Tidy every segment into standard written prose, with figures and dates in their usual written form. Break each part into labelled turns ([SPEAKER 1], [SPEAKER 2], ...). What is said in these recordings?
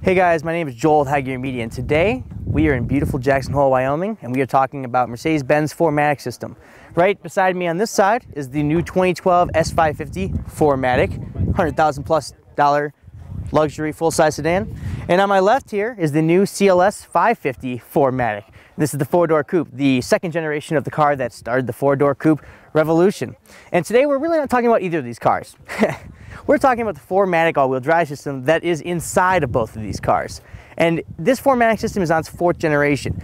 [SPEAKER 1] Hey guys, my name is Joel with High Gear Media, and today we are in beautiful Jackson Hole, Wyoming, and we are talking about Mercedes-Benz 4Matic system. Right beside me on this side is the new 2012 S550 4Matic, $100,000 plus luxury full-size sedan. And on my left here is the new CLS 550 4Matic. This is the four-door coupe, the second generation of the car that started the four-door coupe revolution. And today we're really not talking about either of these cars. We're talking about the 4Matic all-wheel drive system that is inside of both of these cars. And this 4Matic system is on its fourth generation.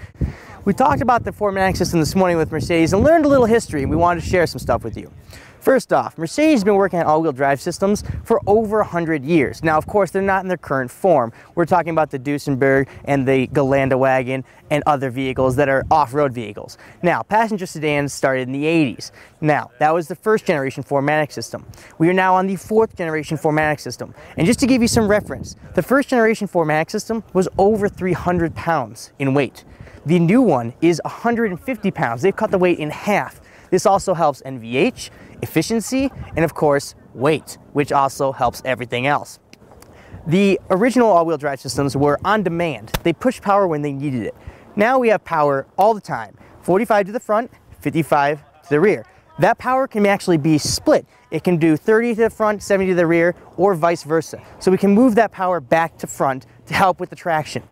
[SPEAKER 1] We talked about the 4Matic system this morning with Mercedes and learned a little history, and we wanted to share some stuff with you. First off, Mercedes has been working on all-wheel drive systems for over 100 years. Now, of course, they're not in their current form. We're talking about the Duesenberg and the Geländewagen and other vehicles that are off-road vehicles. Now, passenger sedans started in the 80s. Now, that was the first generation 4Matic system. We are now on the fourth generation 4Matic system. And just to give you some reference, the first generation 4Matic system was over 300 pounds in weight. The new one is 150 pounds. They've cut the weight in half. This also helps NVH, efficiency, and of course, weight, which also helps everything else. The original all-wheel drive systems were on demand. They pushed power when they needed it. Now we have power all the time, 45 to the front, 55 to the rear. That power can actually be split. It can do 30 to the front, 70 to the rear, or vice versa. So we can move that power back to front to help with the traction.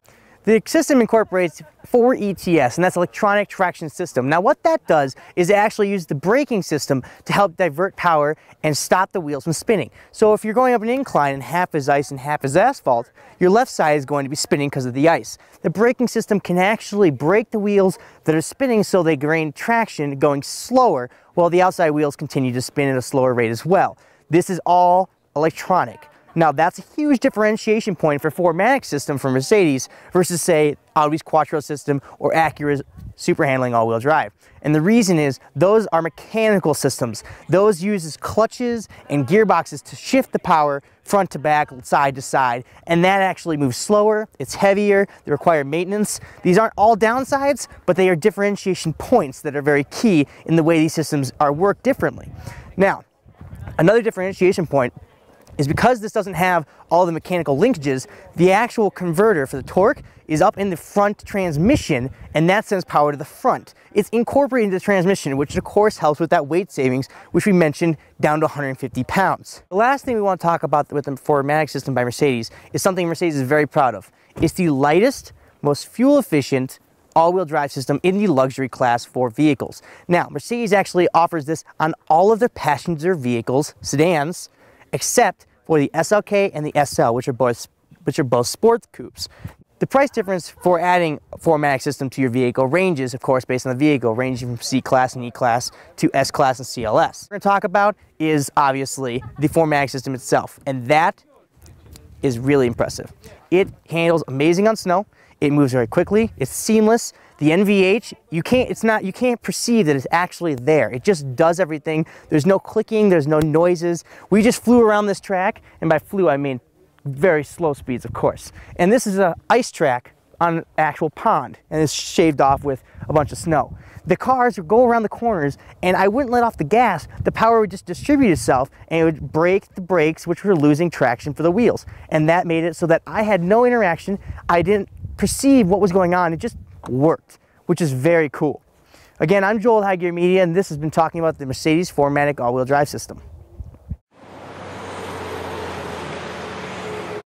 [SPEAKER 1] The system incorporates 4ETS, and that's electronic traction system. Now what that does is it actually uses the braking system to help divert power and stop the wheels from spinning. So if you're going up an incline and half is ice and half is asphalt, your left side is going to be spinning because of the ice. The braking system can actually brake the wheels that are spinning so they gain traction going slower, while the outside wheels continue to spin at a slower rate as well. This is all electronic. Now that's a huge differentiation point for 4Matic system from Mercedes versus say Audi's Quattro system or Acura's super handling all-wheel drive. And the reason is those are mechanical systems. Those uses clutches and gearboxes to shift the power front to back, side to side, and that actually moves slower, it's heavier, they require maintenance. These aren't all downsides, but they are differentiation points that are very key in the way these systems are worked differently. Now, another differentiation point is because this doesn't have all the mechanical linkages, the actual converter for the torque is up in the front transmission, and that sends power to the front. It's incorporated into the transmission, which of course helps with that weight savings, which we mentioned, down to 150 pounds. The last thing we want to talk about with the 4Matic system by Mercedes is something Mercedes is very proud of. It's the lightest, most fuel-efficient all-wheel drive system in the luxury class for vehicles. Now, Mercedes actually offers this on all of their passenger vehicles, sedans, except for the SLK and the SL, which are both sports coupes. The price difference for adding a 4Matic system to your vehicle ranges, of course, based on the vehicle, ranging from C-Class and E-Class to S-Class and CLS. What we're going to talk about is obviously the 4Matic system itself, and that is really impressive. It handles amazing on snow. It moves very quickly. It's seamless. The NVH, you can't perceive that it's actually there. It just does everything. There's no clicking, there's no noises. We just flew around this track, and by flew I mean very slow speeds, of course. And this is an ice track on an actual pond, and it's shaved off with a bunch of snow. The cars would go around the corners, and I wouldn't let off the gas. The power would just distribute itself, and it would brake the brakes, which were losing traction for the wheels. And that made it so that I had no interaction. I didn't perceive what was going on. It just worked, which is very cool. Again, I'm Joel with High Gear Media, and this has been talking about the Mercedes 4Matic all-wheel drive system.